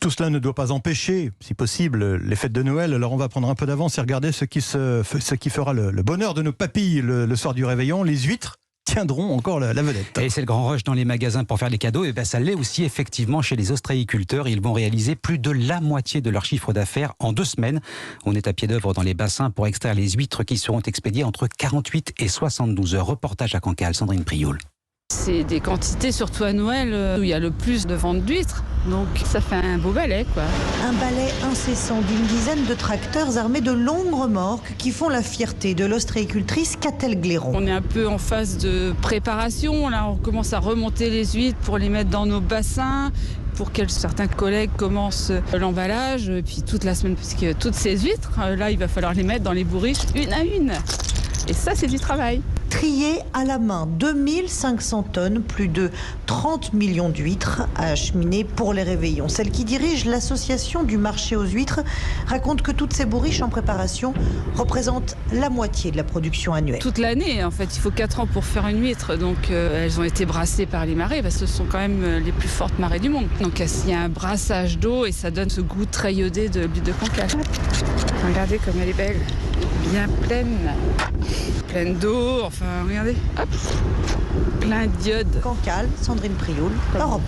Tout cela ne doit pas empêcher, si possible, les fêtes de Noël. Alors on va prendre un peu d'avance et regarder ce qui fera le bonheur de nos papilles le soir du réveillon. Les huîtres tiendront encore la vedette. Et c'est le grand rush dans les magasins pour faire les cadeaux. Et ça l'est aussi effectivement chez les ostréiculteurs. Ils vont réaliser plus de la moitié de leur chiffre d'affaires en 2 semaines. On est à pied d'œuvre dans les bassins pour extraire les huîtres qui seront expédiées entre 48 et 72 heures. Reportage à Cancale, Sandrine Prioul. C'est des quantités, surtout à Noël, où il y a le plus de ventes d'huîtres. Donc ça fait un beau balai, quoi. Un balai incessant d'une dizaine de tracteurs armés de longues remorques qui font la fierté de l'ostréicultrice Catel Gléron. On est un peu en phase de préparation. Là, on commence à remonter les huîtres pour les mettre dans nos bassins, pour que certains collègues commencent l'emballage. Et puis toute la semaine, parce que toutes ces huîtres, là, il va falloir les mettre dans les bourriches une à une. Et ça, c'est du travail. Triées à la main, 2500 tonnes, plus de 30 millions d'huîtres à acheminer pour les réveillons. Celle qui dirige l'association du marché aux huîtres raconte que toutes ces bourriches en préparation représentent la moitié de la production annuelle. Toute l'année, en fait, il faut 4 ans pour faire une huître. Donc elles ont été brassées par les marées, parce que ce sont quand même les plus fortes marées du monde. Donc il y a un brassage d'eau et ça donne ce goût très iodé de l'huître de Cancale. Regardez comme elle est belle, bien pleine d'eau, enfin regardez, hop, plein d'iode. Cancale, Sandrine Prioul, Europe.